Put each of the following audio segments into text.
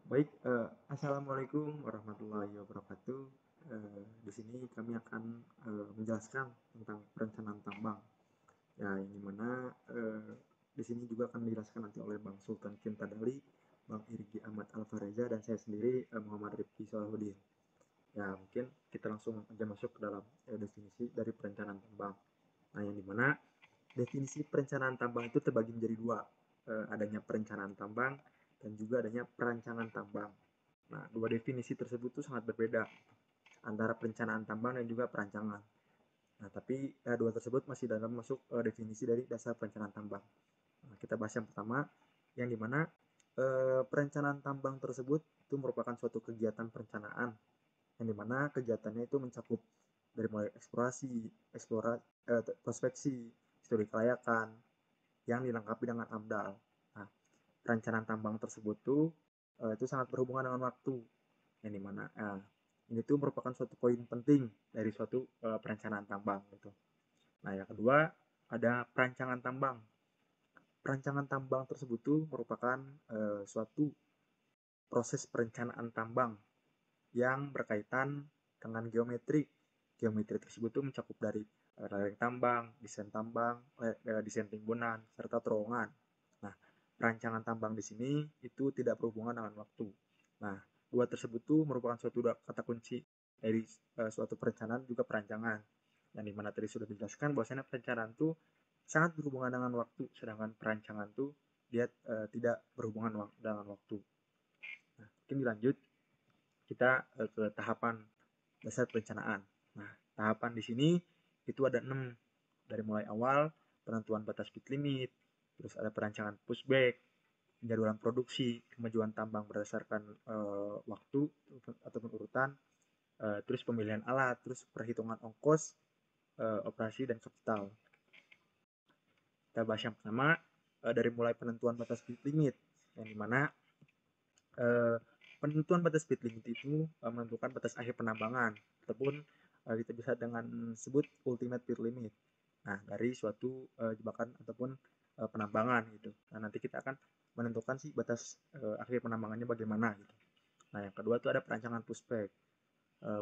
Baik, assalamualaikum warahmatullahi wabarakatuh. Di sini kami akan menjelaskan tentang perencanaan tambang. Ya, yang dimana di sini juga akan dijelaskan nanti oleh Bang Sultan Kintadali, Bang Irgi Ahmad Alfareza, dan saya sendiri Muhammad Rifki Salahuddin. Ya, mungkin kita langsung aja masuk ke dalam definisi dari perencanaan tambang. Nah, yang dimana definisi perencanaan tambang itu terbagi menjadi dua, adanya perencanaan tambang dan juga adanya perancangan tambang. Nah, dua definisi tersebut tuh sangat berbeda antara perencanaan tambang dan juga perancangan. Nah, tapi dua tersebut masih dalam masuk definisi dari dasar perencanaan tambang. Nah, kita bahas yang pertama, yang dimana perencanaan tambang tersebut itu merupakan suatu kegiatan perencanaan, yang dimana kegiatannya itu mencakup dari mulai prospeksi, studi kelayakan, yang dilengkapi dengan AMDAL. Nah, perencanaan tambang tersebut tuh itu sangat berhubungan dengan waktu, yang dimana ini tuh merupakan suatu poin penting dari suatu perencanaan tambang gitu. Nah, yang kedua ada perancangan tambang. Perancangan tambang tersebut tuh merupakan suatu proses perencanaan tambang yang berkaitan dengan geometri. Geometri tersebut tuh mencakup dari lereng tambang, desain timbunan, serta terowongan. Nah, perancangan tambang di sini itu tidak berhubungan dengan waktu. Nah, dua tersebut tuh merupakan suatu kata kunci dari suatu perencanaan juga perancangan. Yang dimana tadi sudah dijelaskan bahwasanya perencanaan tuh sangat berhubungan dengan waktu, sedangkan perancangan tuh dia tidak berhubungan dengan waktu. Nah, mungkin dilanjut kita ke tahapan dasar perencanaan. Nah, tahapan di sini itu ada 6, dari mulai awal penentuan batas speed limit, terus ada perancangan pushback, penjadwalan produksi, kemajuan tambang berdasarkan waktu ataupun urutan, terus pemilihan alat, terus perhitungan ongkos, operasi dan kapital. Kita bahas yang pertama, dari mulai penentuan batas speed limit, yang dimana eh, penentuan batas speed limit itu menentukan batas akhir penambangan ataupun kita bisa dengan sebut ultimate speed limit. Nah, dari suatu jebakan ataupun penambangan gitu. Nah, nanti kita akan menentukan sih batas akhir penambangannya bagaimana gitu. Nah, yang kedua itu ada perancangan pushback.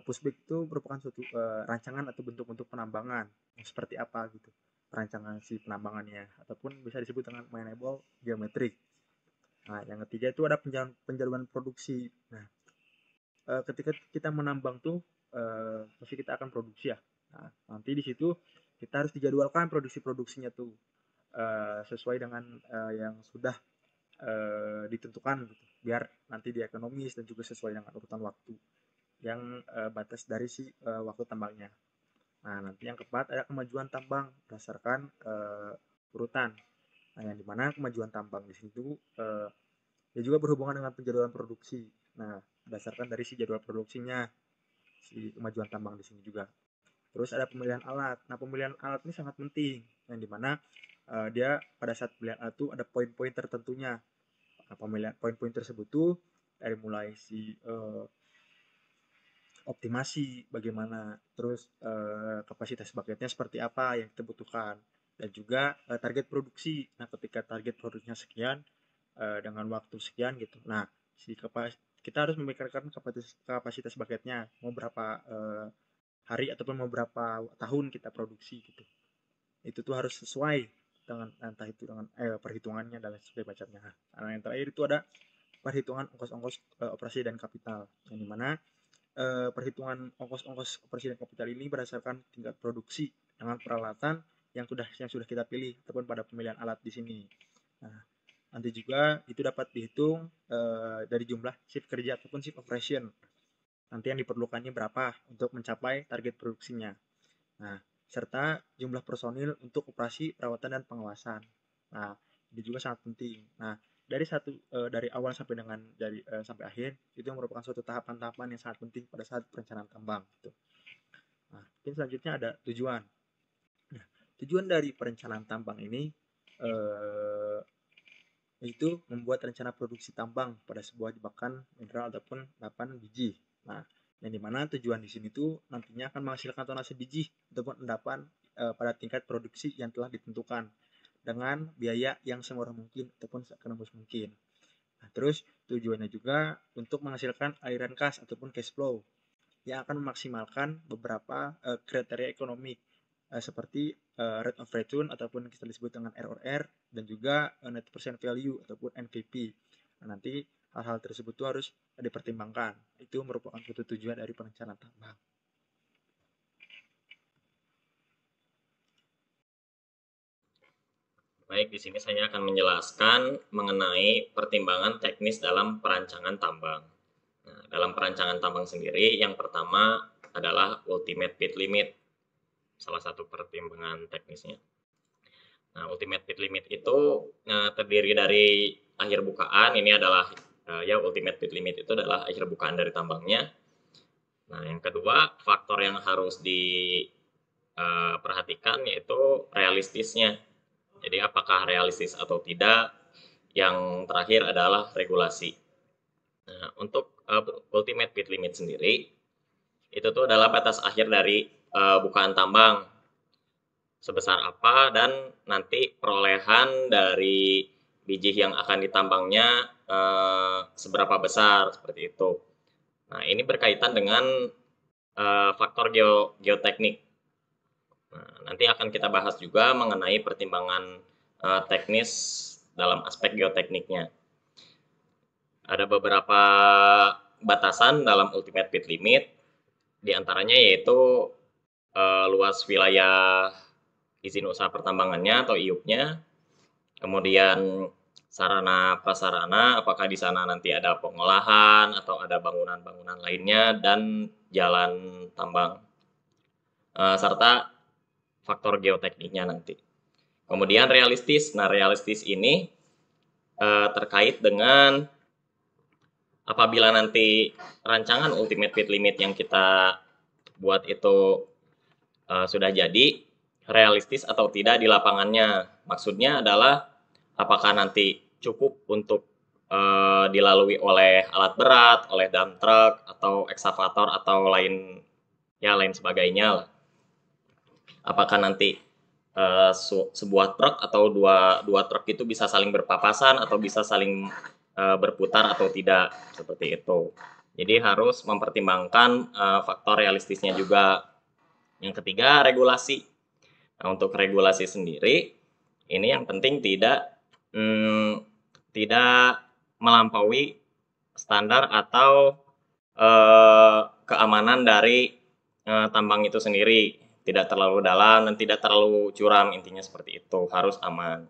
Pushback itu merupakan suatu rancangan atau bentuk-bentuk penambangan yang seperti apa gitu. Perancangan si penambangannya ataupun bisa disebut dengan mineable geometrik. Nah, yang ketiga itu ada penjaluan produksi. Nah, ketika kita menambang tuh pasti kita akan produksi ya. Nah, nanti di situ kita harus dijadwalkan produksinya tuh sesuai dengan yang sudah ditentukan gitu. Biar nanti dia ekonomis dan juga sesuai dengan urutan waktu yang batas dari si waktu tambangnya. Nah, nanti yang keempat ada kemajuan tambang berdasarkan urutan. Nah, yang dimana kemajuan tambang di situ dia juga berhubungan dengan penjadwalan produksi. Nah, berdasarkan dari si jadwal produksinya, si kemajuan tambang di sini juga. Terus ada pemilihan alat. Nah, pemilihan alat ini sangat penting, yang dimana dia pada saat pemilihan alat itu ada poin-poin tertentunya. Nah, pemilihan poin-poin tersebut tuh dari mulai si optimasi bagaimana, terus kapasitas bucketnya seperti apa yang kita butuhkan, dan juga target produksi. Nah, ketika target produksinya sekian dengan waktu sekian gitu. Nah, kita harus memikirkan kapasitas bucketnya mau berapa hari ataupun mau berapa tahun kita produksi gitu. Itu tuh harus sesuai dengan entah itu dengan perhitungannya dan lain sebagainya. Nah, yang terakhir itu ada perhitungan ongkos-ongkos operasi dan kapital, yang dimana perhitungan ongkos-ongkos operasi dan kapital ini berdasarkan tingkat produksi dengan peralatan yang sudah kita pilih ataupun pada pemilihan alat di sini. Nah, nanti juga itu dapat dihitung dari jumlah shift kerja ataupun shift operation. Nanti yang diperlukannya berapa untuk mencapai target produksinya. Nah, serta jumlah personil untuk operasi, perawatan, dan pengawasan. Nah, ini juga sangat penting. Nah, dari awal sampai sampai akhir itu merupakan suatu tahapan-tahapan yang sangat penting pada saat perencanaan tambang gitu. Nah, mungkin selanjutnya ada tujuan. Nah, tujuan dari perencanaan tambang ini yaitu membuat rencana produksi tambang pada sebuah jebakan mineral ataupun endapan biji. Nah, yang dimana tujuan di sini tuh nantinya akan menghasilkan tonase biji ataupun endapan pada tingkat produksi yang telah ditentukan dengan biaya yang semurah mungkin ataupun seekonomis mungkin. Nah, terus tujuannya juga untuk menghasilkan aliran kas ataupun cash flow yang akan memaksimalkan beberapa kriteria ekonomi seperti rate of return ataupun kita disebut dengan ROR dan juga net present value ataupun NPV. Nah, nanti hal-hal tersebut itu harus dipertimbangkan. Itu merupakan suatu tujuan dari perencanaan tambang. Baik, di sini saya akan menjelaskan mengenai pertimbangan teknis dalam perancangan tambang. Nah, dalam perancangan tambang sendiri, yang pertama adalah ultimate pit limit, salah satu pertimbangan teknisnya. Nah, ultimate pit limit itu terdiri dari akhir bukaan. Ini adalah ya ultimate pit limit itu adalah akhir bukaan dari tambangnya. Nah, yang kedua faktor yang harus diperhatikan yaitu realistisnya. Jadi apakah realistis atau tidak. Yang terakhir adalah regulasi. Nah, untuk ultimate pit limit sendiri itu tuh adalah batas akhir dari bukaan tambang sebesar apa dan nanti perolehan dari biji yang akan ditambangnya seberapa besar seperti itu. Nah, ini berkaitan dengan faktor geoteknik. Nah, nanti akan kita bahas juga mengenai pertimbangan teknis dalam aspek geotekniknya. Ada beberapa batasan dalam ultimate pit limit, diantaranya yaitu luas wilayah izin usaha pertambangannya atau IUP-nya, kemudian sarana prasarana, apakah di sana nanti ada pengolahan atau ada bangunan-bangunan lainnya, dan jalan tambang, serta faktor geotekniknya nanti. Kemudian realistis. Nah, realistis ini terkait dengan apabila nanti rancangan ultimate pit limit yang kita buat itu sudah jadi, realistis atau tidak di lapangannya. Maksudnya adalah apakah nanti cukup untuk dilalui oleh alat berat, oleh dump truck atau ekskavator atau lain sebagainya lah. Apakah nanti sebuah truk atau dua truk itu bisa saling berpapasan atau bisa saling berputar atau tidak, seperti itu. Jadi harus mempertimbangkan faktor realistisnya juga. Yang ketiga, regulasi. Nah, untuk regulasi sendiri, ini yang penting tidak melampaui standar atau keamanan dari tambang itu sendiri. Tidak terlalu dalam dan tidak terlalu curam, intinya seperti itu. Harus aman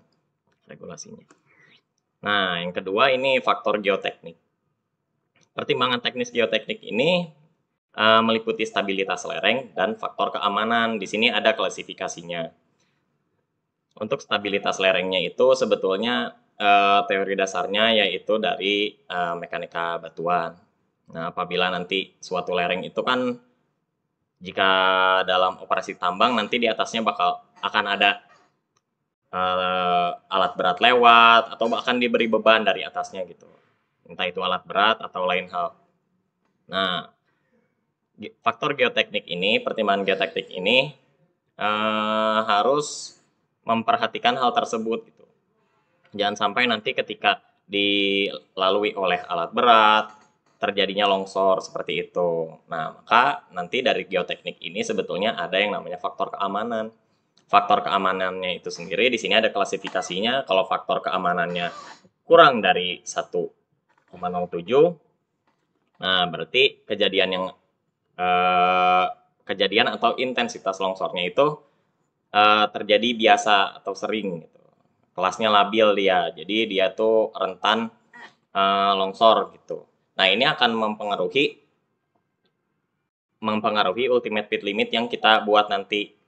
regulasinya. Nah, yang kedua ini faktor geoteknik. Pertimbangan teknis geoteknik ini meliputi stabilitas lereng dan faktor keamanan. Di sini ada klasifikasinya. Untuk stabilitas lerengnya itu sebetulnya teori dasarnya yaitu dari mekanika batuan. Nah, apabila nanti suatu lereng itu kan jika dalam operasi tambang nanti di atasnya akan ada alat berat lewat atau bahkan diberi beban dari atasnya gitu. Entah itu alat berat atau lain hal. Nah, faktor geoteknik ini, pertimbangan geoteknik ini harus memperhatikan hal tersebut gitu. Jangan sampai nanti ketika dilalui oleh alat berat terjadinya longsor seperti itu. Nah, maka nanti dari geoteknik ini sebetulnya ada yang namanya faktor keamanan. Faktor keamanannya itu sendiri di sini ada klasifikasinya. Kalau faktor keamanannya kurang dari 1,07, nah berarti kejadian atau intensitas longsornya itu terjadi biasa atau sering gitu. Kelasnya labil dia, jadi dia tuh rentan longsor gitu. Nah, ini akan mempengaruhi ultimate pit limit yang kita buat nanti.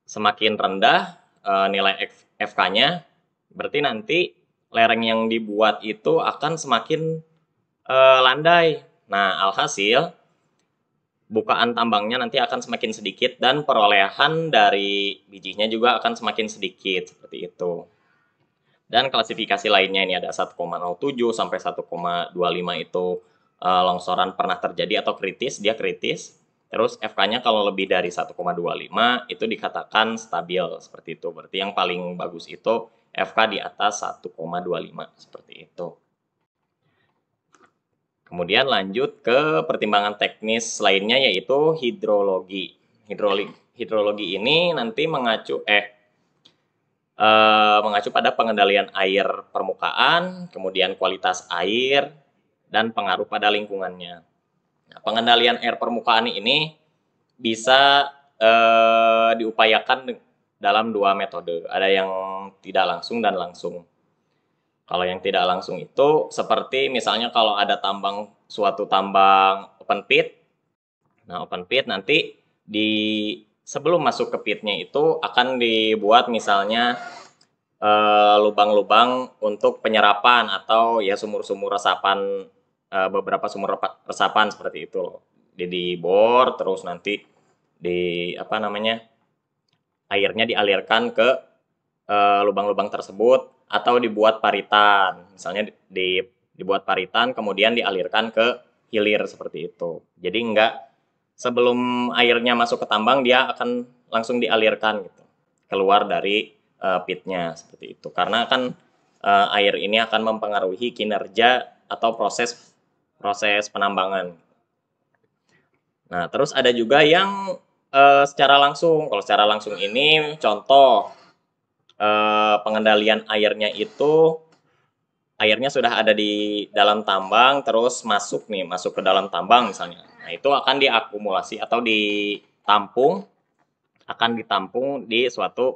Semakin rendah nilai FK-nya, berarti nanti lereng yang dibuat itu akan semakin landai. Nah, alhasil bukaan tambangnya nanti akan semakin sedikit dan perolehan dari bijinya juga akan semakin sedikit, seperti itu. Dan klasifikasi lainnya ini ada 1,07 sampai 1,25 itu longsoran pernah terjadi atau kritis, dia kritis. Terus FK-nya kalau lebih dari 1,25 itu dikatakan stabil, seperti itu. Berarti yang paling bagus itu FK di atas 1,25, seperti itu. Kemudian lanjut ke pertimbangan teknis lainnya yaitu hidrologi. Hidrologi ini nanti mengacu pada pengendalian air permukaan, kemudian kualitas air, dan pengaruh pada lingkungannya. Nah, pengendalian air permukaan ini bisa diupayakan dalam dua metode. Ada yang tidak langsung dan langsung. Kalau yang tidak langsung itu seperti misalnya kalau ada suatu tambang open pit. Nah, open pit nanti sebelum masuk ke pitnya itu akan dibuat misalnya lubang-lubang untuk penyerapan atau ya sumur-sumur resapan, beberapa sumur resapan seperti itu loh. Dibor terus nanti airnya dialirkan ke lubang-lubang tersebut atau dibuat paritan. Misalnya dibuat paritan kemudian dialirkan ke hilir seperti itu. Jadi enggak sebelum airnya masuk ke tambang dia akan langsung dialirkan gitu keluar dari pitnya seperti itu. Karena kan air ini akan mempengaruhi kinerja atau proses penambangan. Nah, terus ada juga yang secara langsung. Kalau secara langsung ini contoh pengendalian airnya sudah ada di dalam tambang terus masuk ke dalam tambang misalnya. Nah, itu akan diakumulasi atau ditampung di suatu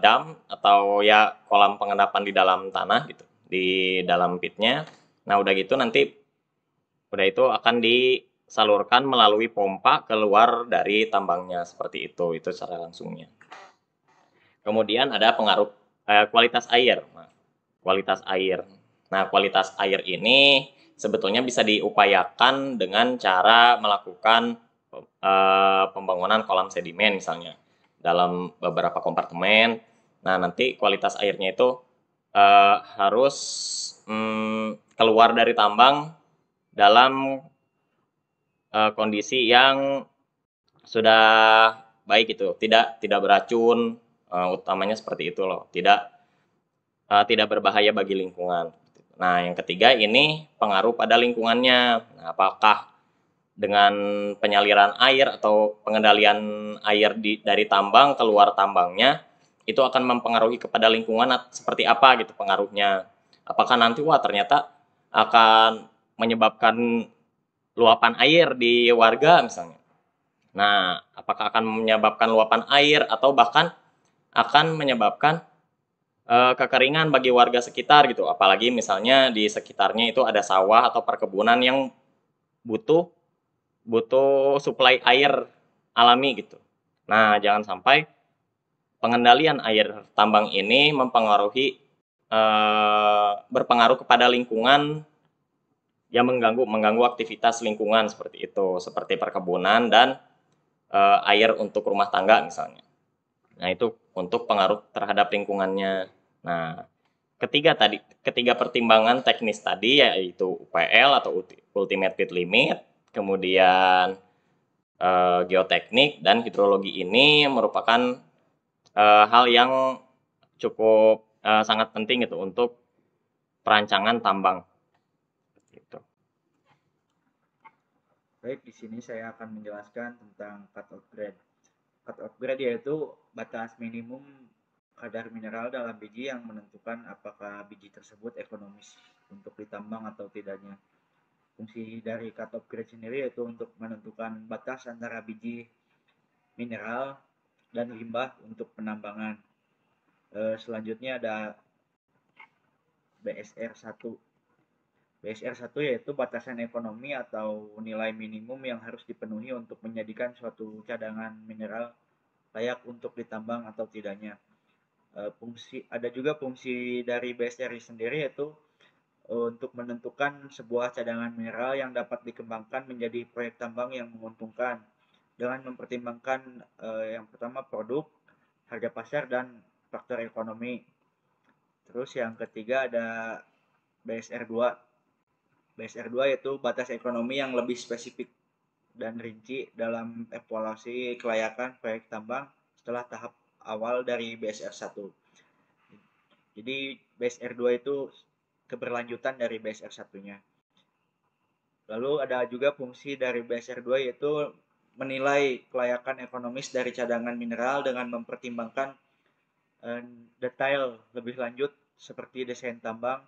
dam atau ya kolam pengendapan di dalam tanah gitu, di dalam pitnya. Nah, udah itu akan disalurkan melalui pompa keluar dari tambangnya seperti itu secara langsungnya. Kemudian ada pengaruh kualitas air. Nah, kualitas air ini sebetulnya bisa diupayakan dengan cara melakukan pembangunan kolam sedimen misalnya dalam beberapa kompartemen. Nah, nanti kualitas airnya itu harus keluar dari tambang dalam kondisi yang sudah baik gitu, tidak beracun, utamanya seperti itu loh, tidak berbahaya bagi lingkungan. Nah, yang ketiga ini pengaruh pada lingkungannya. Nah, apakah dengan penyaliran air atau pengendalian air dari tambang keluar tambangnya itu akan mempengaruhi kepada lingkungan seperti apa gitu pengaruhnya? Apakah nanti ternyata akan menyebabkan luapan air di warga misalnya? Nah, apakah akan menyebabkan luapan air atau bahkan akan menyebabkan kekeringan bagi warga sekitar gitu, apalagi misalnya di sekitarnya itu ada sawah atau perkebunan yang butuh suplai air alami gitu. Nah, jangan sampai pengendalian air tambang ini berpengaruh kepada lingkungan yang mengganggu aktivitas lingkungan seperti itu, seperti perkebunan dan air untuk rumah tangga misalnya. Nah, itu untuk pengaruh terhadap lingkungannya. Nah, ketiga pertimbangan teknis tadi yaitu UPL atau Ultimate Pit Limit, kemudian geoteknik dan hidrologi ini merupakan hal yang cukup sangat penting gitu untuk perancangan tambang. Gitu. Baik, di sini saya akan menjelaskan tentang cut-off grade. Cut-off grade yaitu batas minimum kadar mineral dalam biji yang menentukan apakah biji tersebut ekonomis untuk ditambang atau tidaknya. Fungsi dari cut-off grade sendiri yaitu untuk menentukan batas antara biji mineral dan limbah untuk penambangan. Selanjutnya ada BSR 1. BSR 1 yaitu batasan ekonomi atau nilai minimum yang harus dipenuhi untuk menjadikan suatu cadangan mineral layak untuk ditambang atau tidaknya. Ada juga fungsi dari BSR sendiri yaitu untuk menentukan sebuah cadangan mineral yang dapat dikembangkan menjadi proyek tambang yang menguntungkan dengan mempertimbangkan yang pertama produk, harga pasar, dan faktor ekonomi. Terus yang ketiga ada BSR 2. BSR 2 yaitu batas ekonomi yang lebih spesifik dan rinci dalam evaluasi kelayakan proyek tambang setelah tahap awal dari BSR 1. Jadi BSR 2 itu keberlanjutan dari BSR 1-nya. Lalu ada juga fungsi dari BSR2 yaitu menilai kelayakan ekonomis dari cadangan mineral dengan mempertimbangkan detail lebih lanjut seperti desain tambang,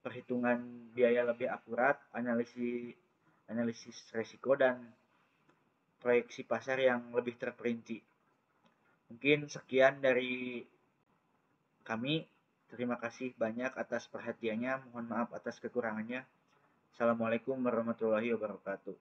perhitungan biaya lebih akurat, analisis resiko, dan proyeksi pasar yang lebih terperinci. Mungkin sekian dari kami. Terima kasih banyak atas perhatiannya. Mohon maaf atas kekurangannya. Assalamualaikum warahmatullahi wabarakatuh.